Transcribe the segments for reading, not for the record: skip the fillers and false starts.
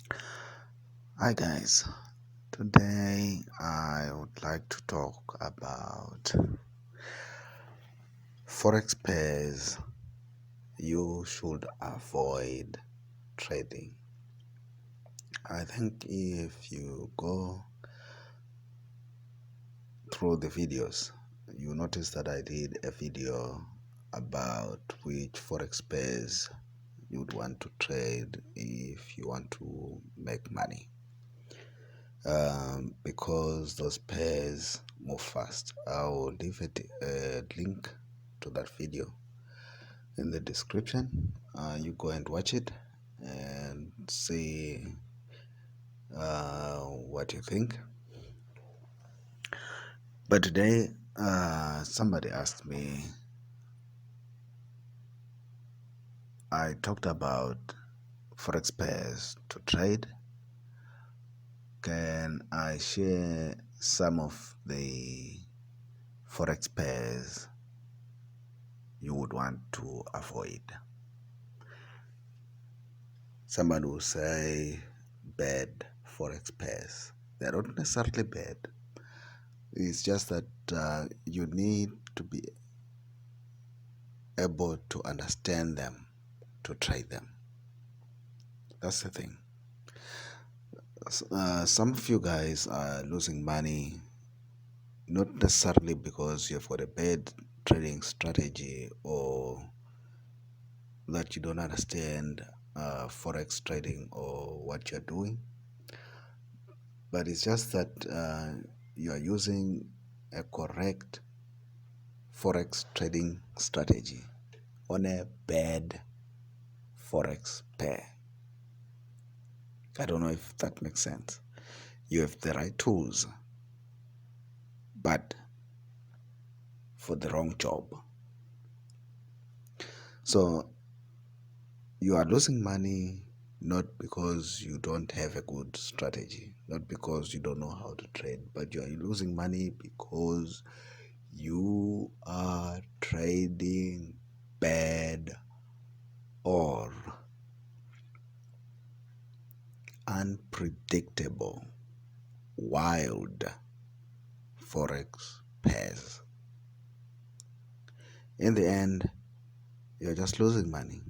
Hi guys, today I would like to talk about forex pairs you should avoid trading. I think if you go through the videos, you notice that I did a video about which forex pairs you'd want to trade if you want to make money. Because those pairs move fast. I'll leave a link to that video in the description. You go and watch it and see what you think. But today, somebody asked me, I talked about forex pairs to trade. Can I share some of the forex pairs you would want to avoid? Someone will say bad forex pairs. They're not necessarily bad. It's just that you need to be able to understand them to trade them. That's the thing. Some of you guys are losing money not necessarily because you've got a bad trading strategy or that you don't understand forex trading or what you're doing, but it's just that you are using a correct forex trading strategy on a bad forex pair. I don't know if that makes sense. You have the right tools, but for the wrong job. So you are losing money not because you don't have a good strategy, not because you don't know how to trade, but you are losing money because you are trading bad or unpredictable, wild forex pairs. In the end, you're just losing money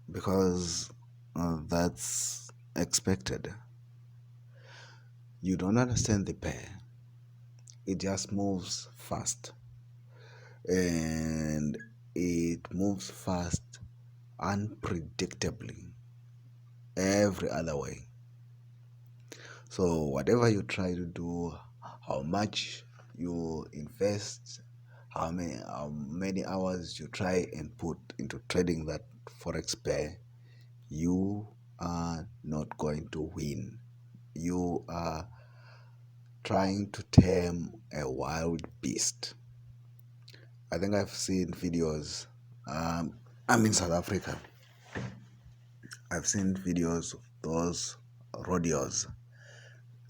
because that's expected. You don't understand the pair, it just moves fast, and it moves fast unpredictably every other way. So whatever you try to do, how much you invest, how many hours you try and put into trading that forex pair, you are not going to win. You are trying to tame a wild beast. I think I've seen videos. I'm in South Africa. I've seen videos of those rodeos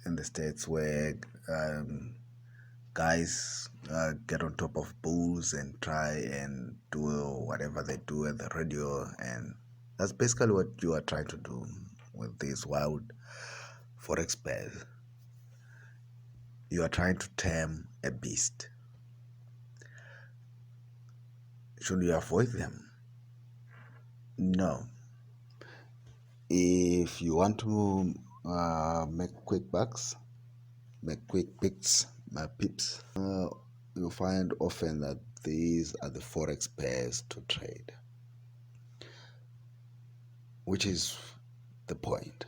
in the States where guys get on top of bulls and try and do whatever they do at the rodeo, and that's basically what you are trying to do with these wild forex pairs. You are trying to tame a beast. Should you avoid them? No. If you want to make quick bucks, make quick picks, my pips, you'll find often that these are the forex pairs to trade, which is the point.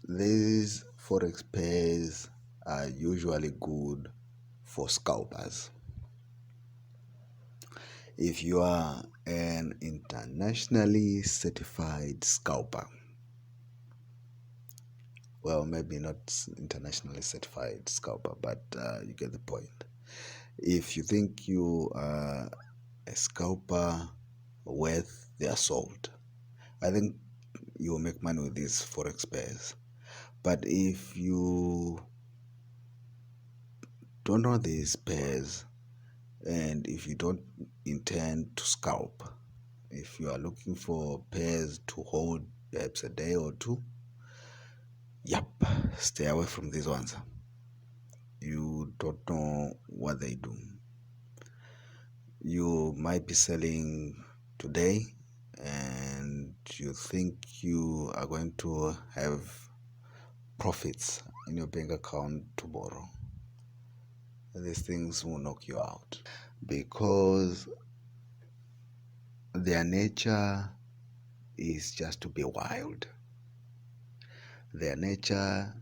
These forex pairs are usually good for scalpers. If you are an internationally certified scalper, well, maybe not internationally certified scalper, but you get the point. If you think you are a scalper worth their salt, I think you will make money with these forex pairs. But if you don't know these pairs and if you don't intend to scalp, If you are looking for pairs to hold perhaps a day or two, yep, stay away from these ones. You don't know what they do. You might be selling today and you think you are going to have profits in your bank account tomorrow. These things will knock you out because their nature is just to be wild. Their nature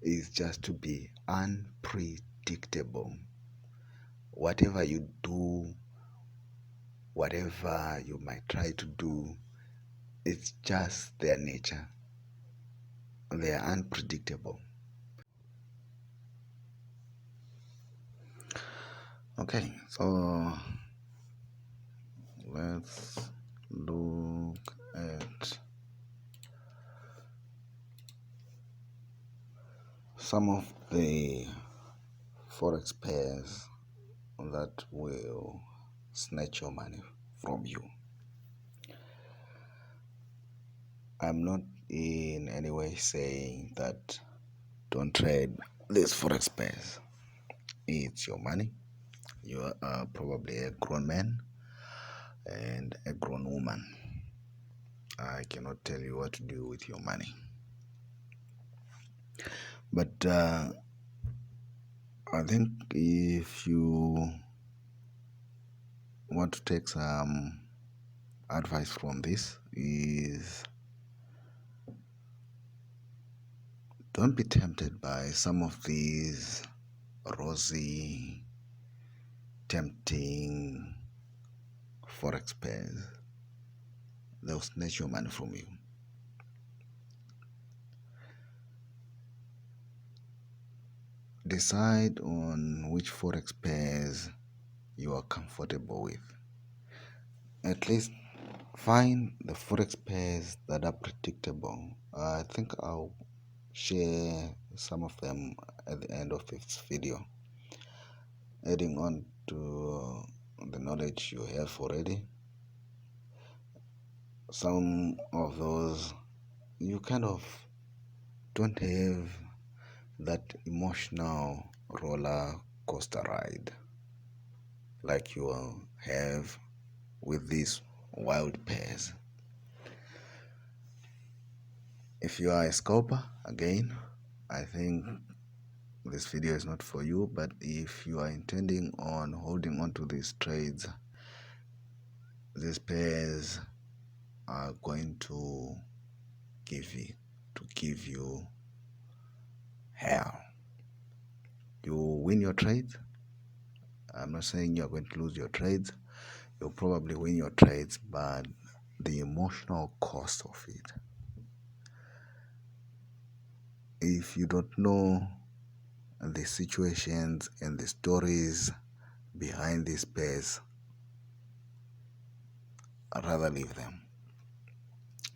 is just to be unpredictable. Whatever you do, whatever you might try to do, it's just their nature. They are unpredictable. Okay, so let's look at some of the forex pairs that will snatch your money from you. I'm not in any way saying that don't trade these forex pairs. It's your money. You are probably a grown man and a grown woman. I cannot tell you what to do with your money. But I think if you want to take some advice from this is don't be tempted by some of these rosy, tempting forex pairs. They'll snatch your money from you. Decide on which forex pairs you are comfortable with. At least find the forex pairs that are predictable. I think I'll share some of them at the end of this video, adding on to the knowledge you have already. Some of those you kind of don't have that emotional roller coaster ride like you will have with these wild pairs. If you are a scalper, again, I think this video is not for you, but if you are intending on holding on to these trades, these pairs are going to give you hell. You win your trades. I'm not saying you're going to lose your trades. You'll probably win your trades, but the emotional cost of it, if you don't know the situations and the stories behind these pairs, I'd rather leave them.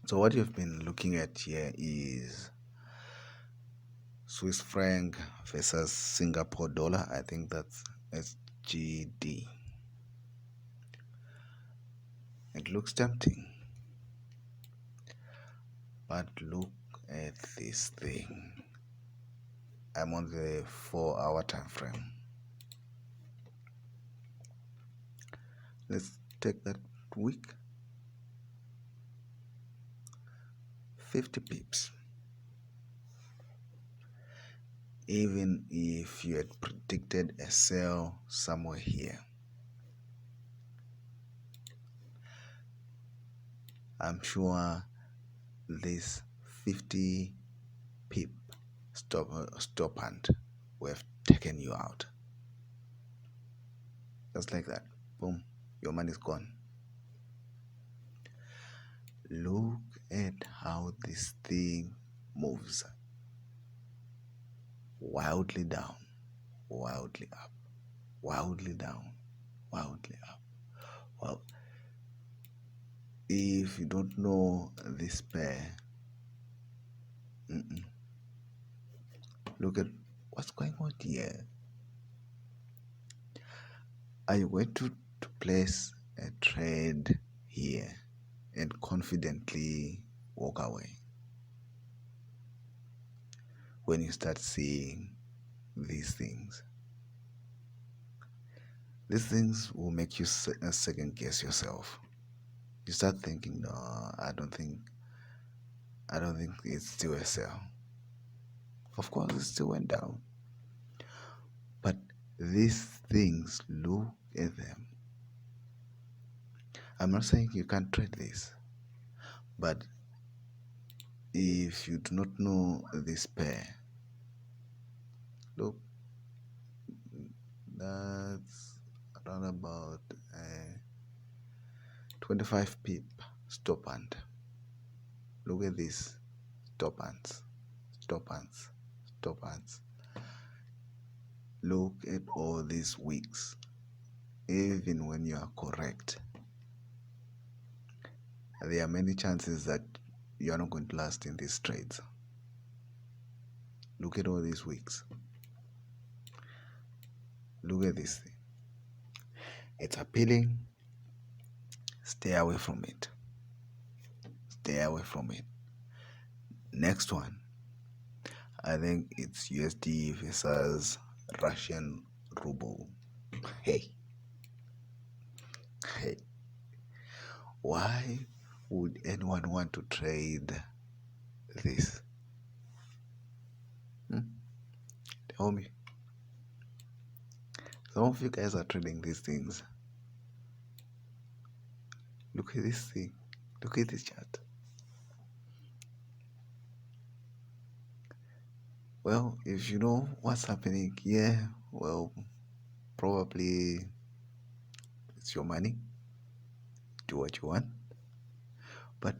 So what you've been looking at here is Swiss franc versus Singapore dollar. I think that's SGD. It looks tempting, but look at this thing. I'm on the 4-hour time frame. Let's take that week. 50 pips. Even if you had predicted a sell somewhere here, I'm sure this 50 pip stop hand will have taken you out. Just like that. Boom. Your money's gone. Look at how this thing moves. Wildly down, wildly up, wildly down, wildly up. Well, if you don't know this pair, look at what's going on here. Are you going to place a trade here and confidently walk away when you start seeing these things. These things will make you second guess yourself. You start thinking, no, I don't think it's still a sell. Of course, it still went down. But these things, look at them. I'm not saying you can't trade this, but if you do not know this pair, look, that's around about 25 pip stop hand. Look at this stop hands, stop hands, stop hands. Look at all these wicks. Even when you are correct, there are many chances that you are not going to last in these trades. Look at all these wicks. Look at this thing. It's appealing. Stay away from it. Stay away from it. Next one, I think it's USD versus Russian ruble. Hey, hey, why would anyone want to trade this? Tell me. Some of you guys are trading these things. Look at this thing. Look at this chart. Well, if you know what's happening here, well, probably it's your money. Do what you want. But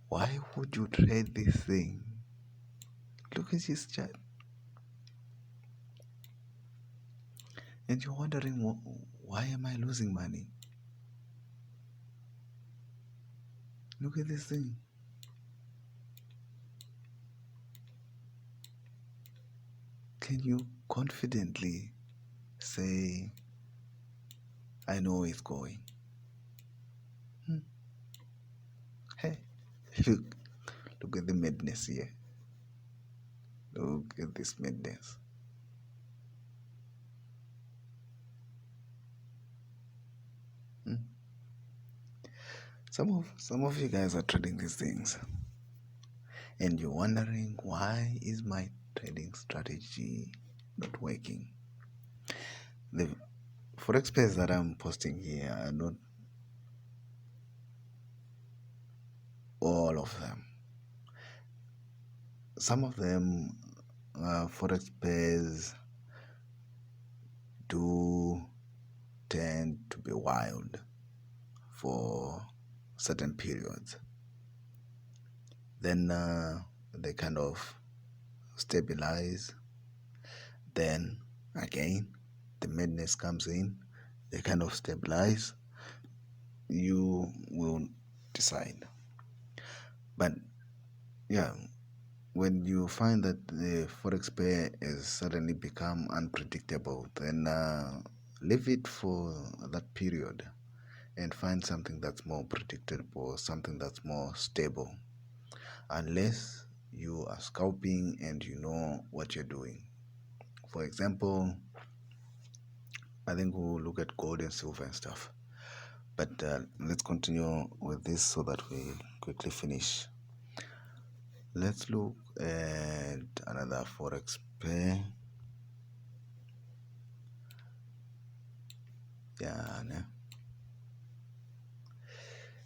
why would you trade this thing? Look at this chart. And you're wondering, why am I losing money? Look at this thing. Can you confidently say, I know it's going? Hey, look at the madness here. Look at this madness. Some of you guys are trading these things, and you're wondering, why is my trading strategy not working? The forex pairs that I'm posting here are not all of them. Some of them, forex pairs do tend to be wild for certain periods. Then they kind of stabilize. Then again, the madness comes in. They kind of stabilize. You will decide. But yeah, when you find that the forex pair has suddenly become unpredictable, then leave it for that period and find something that's more predictable, something that's more stable, unless you are scalping and you know what you're doing. For example, I think we'll look at gold and silver and stuff, but let's continue with this so that we quickly finish. Let's look at another forex pair. Yeah,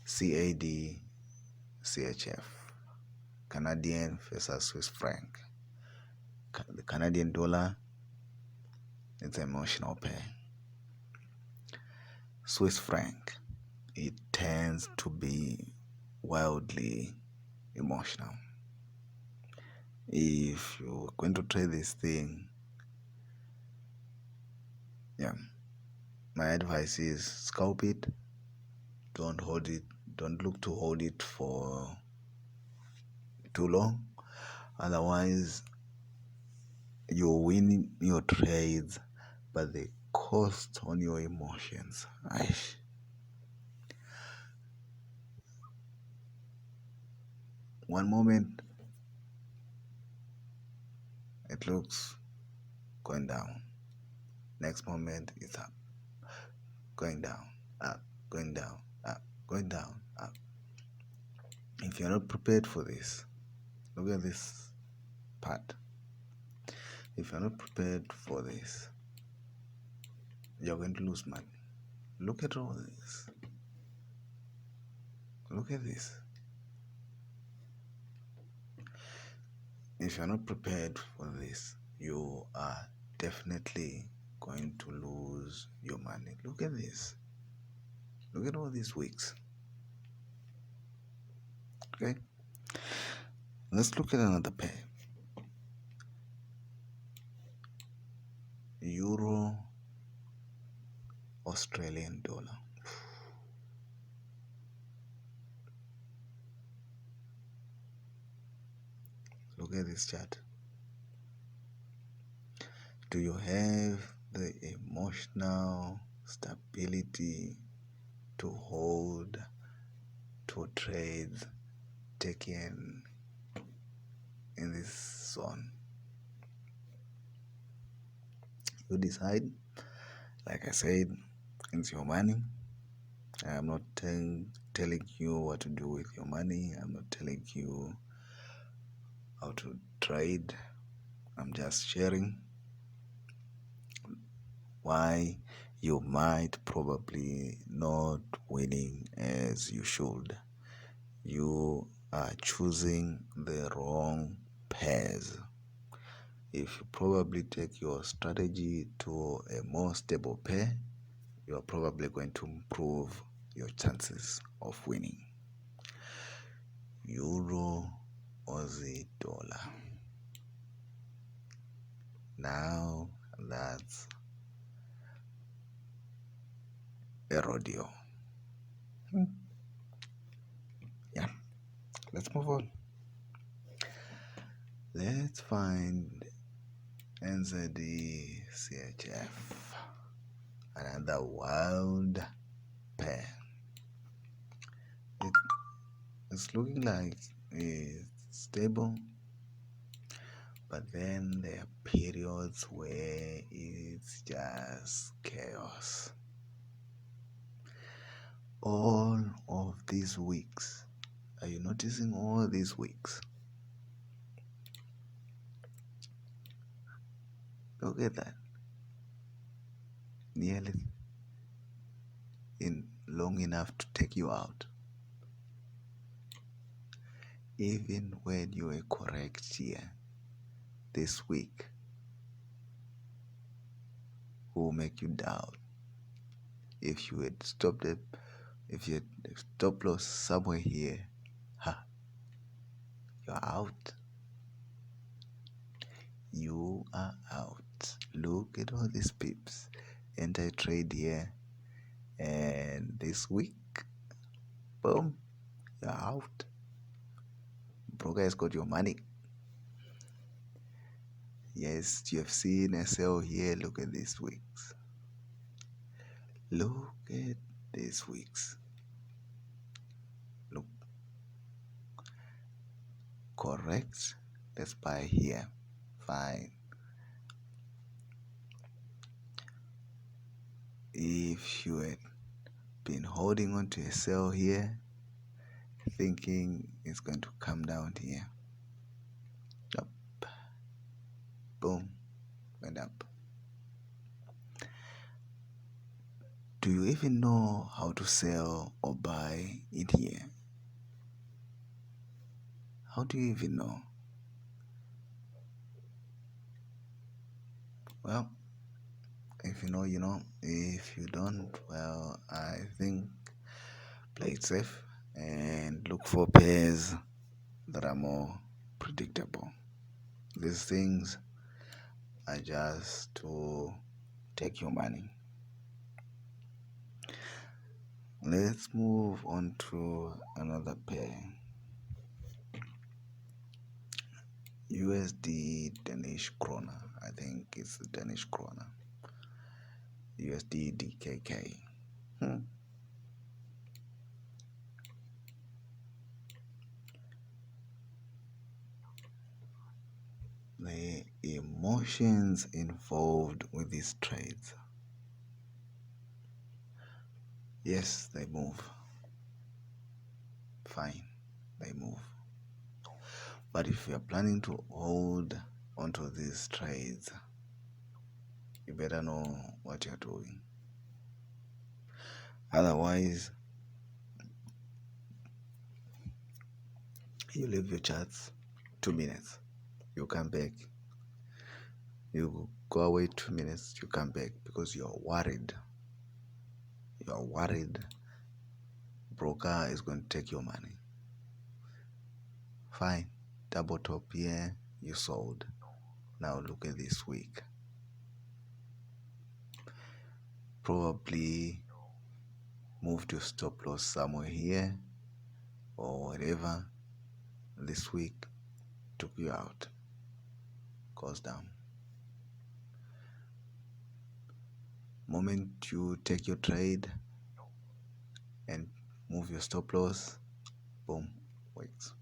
CAD, CHF, Canadian versus Swiss franc. The Canadian dollar, it's an emotional pair. Swiss franc, it tends to be wildly emotional. If you're going to trade this thing, yeah, my advice is scalp it. Don't hold it. Don't look to hold it for too long. Otherwise, you're winning your trades, but the cost on your emotions. One moment it looks going down. Next moment it's up, going down, up, going down, up, going down, up. If you're not prepared for this, look at this part. If you're not prepared for this, you're going to lose money. Look at all this. Look at this. If you're not prepared for this, you are definitely going to lose your money. Look at this. Look at all these weeks. Okay? Let's look at another pair. Euro, Australian dollar. Look at this chart. Do you have the emotional stability to hold to trades taken in this zone? You decide. Like I said, it's your money. I'm not telling you what to do with your money. I'm not telling you how to trade. I'm just sharing why you might probably not winning as you should. You are choosing the wrong pairs. If you probably take your strategy to a more stable pair, you are probably going to improve your chances of winning. Euro, Aussie dollar. Now that's a rodeo. Yeah, let's move on. Let's find NZD CHF, another wild pair. It's looking like it's stable, but then there are periods where it's just chaos. All of these weeks, are you noticing all these weeks? Look at that. Nearly in long enough to take you out. Even when you were correct here this week, will make you doubt. If you had stopped it, if you had stop loss somewhere here, you're out. You are out. Look at all these pips. Enter trade here, and this week, boom, you're out. Broker has got your money. Yes, you have seen a sell here. Look at these weeks. Look at these weeks. Look. Correct. Let's buy here. Fine. If you had been holding on to a sell here, thinking it's going to come down here, up, boom, went up. Do you even know how to sell or buy in here? How do you even know? Well, if you know, you know. If you don't, well, I think play it safe and look for pairs that are more predictable. These things are just to take your money. Let's move on to another pair. USD Danish kroner. I think it's the Danish kroner. USD DKK. the emotions involved with these trades. Yes, they move. Fine, they move. But if you're planning to hold onto these trades, you better know what you're doing. Otherwise, you leave your charts 2 minutes, you come back, you go away 2 minutes, you come back because you're worried. You're worried broker is going to take your money. Fine, double top here, you sold. Now look at this week. Probably moved your stop loss somewhere here or whatever. This week took you out, goes down. Moment you take your trade and move your stop loss, boom, wicks.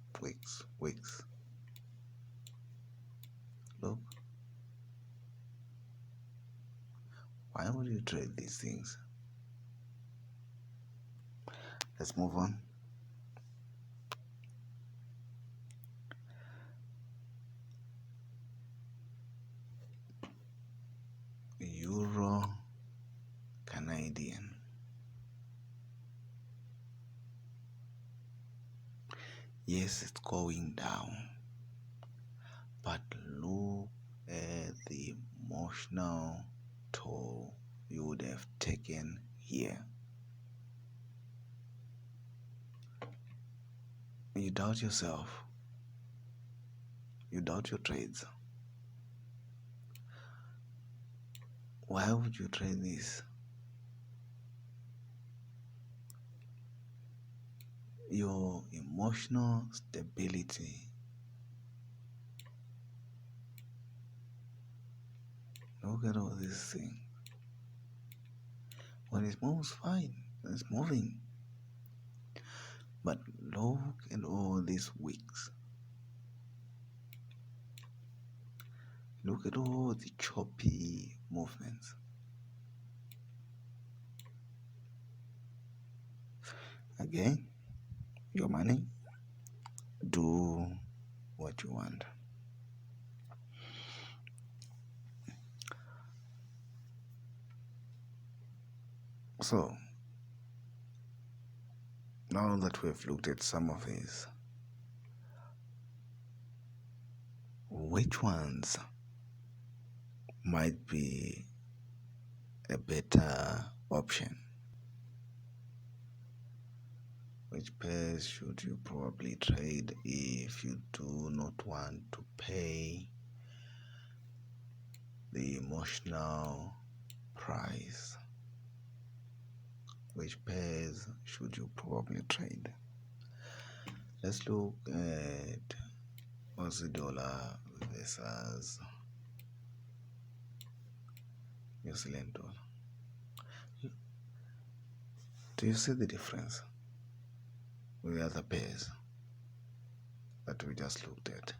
Look, why would you trade these things? Let's move on. Euro Canadian. Yes, it's going down, but look at the emotional toll you would have taken here. You doubt yourself. You doubt your trades. Why would you trade this? Your emotional stability. Look at all this thing. When it moves, fine. It's moving. But look at all these wicks. Look at all the choppy movements. Again, your money, do what you want. So, now that we've looked at some of these, which ones might be a better option? Which pairs should you probably trade if you do not want to pay the emotional price? Which pairs should you probably trade? Let's look at Aussie dollar versus New Zealand dollar. Do you see the difference with the other pairs that we just looked at?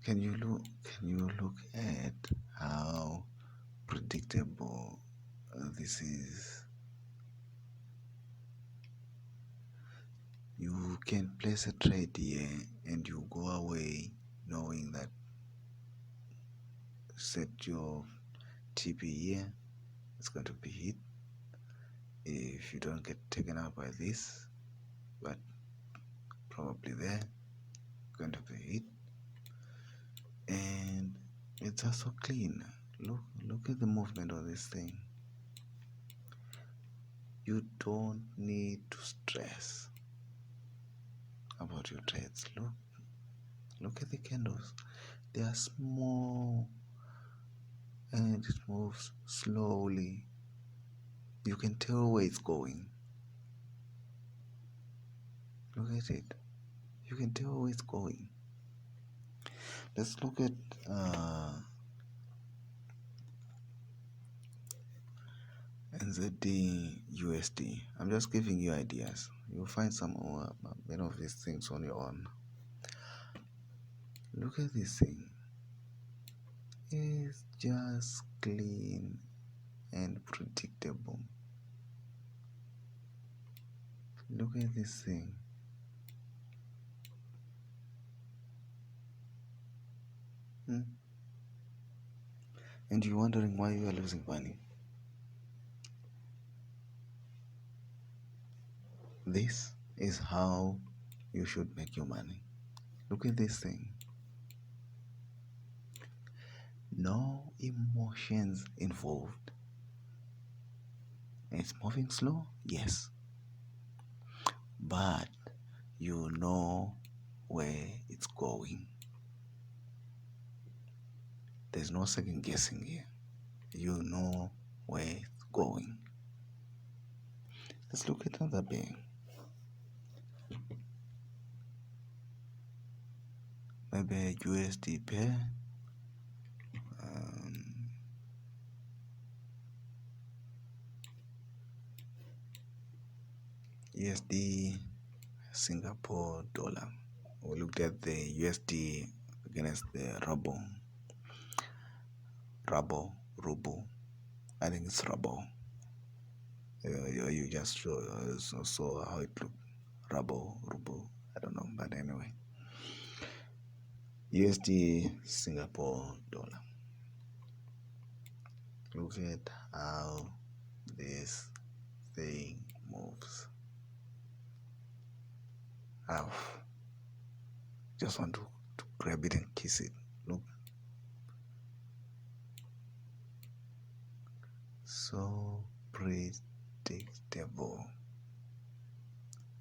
Can you look at how predictable this is? You can place a trade here and you go away knowing that set your TP here, it's going to be hit if you don't get taken out by this, but probably there, going to be hit, and it's also clean. Look at the movement of this thing. You don't need to stress about your trades. Look at the candles. They are small and it moves slowly. You can tell where it's going. Look at it. You can tell where it's going. Let's look at NZD USD. I'm just giving you ideas. You'll find some many of these things on your own. Look at this thing. It's just clean and predictable. Look at this thing. Hmm? And you're wondering why you are losing money. This is how you should make your money. Look at this thing. No emotions involved. It's moving slow, yes, but you know where it's going. There's no second guessing here. You know where it's going. Let's look at another pair. Maybe a USD pair. USD Singapore dollar. We looked at the USD against the ruble. I think it's ruble. You just saw how it looked. Ruble. I don't know, but anyway. USD Singapore dollar. Look at how this thing moves. I just want to grab it and kiss it. Look. So predictable.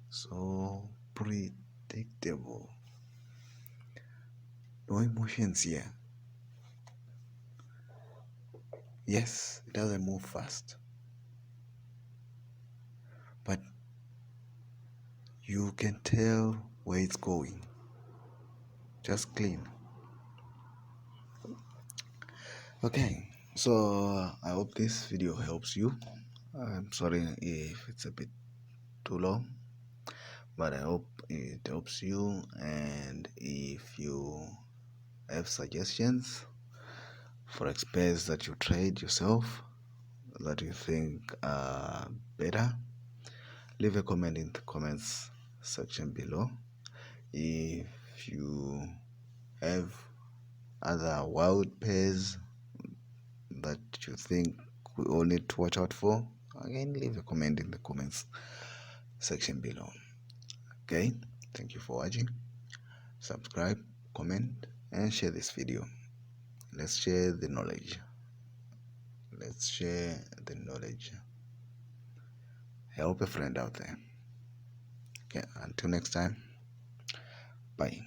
So predictable. No emotions here. Yes, it doesn't move fast. But you can tell where it's going. Just clean. Okay, so I hope this video helps you. I'm sorry if it's a bit too long, but I hope it helps you. And if you have suggestions for experts that you trade yourself that you think are better, leave a comment in the comments section below. If you have other wild pairs that you think we all need to watch out for, again leave a comment in the comments section below. Okay, thank you for watching. Subscribe, comment, and share this video. Let's share the knowledge. Help a friend out there. Okay, until next time, bye.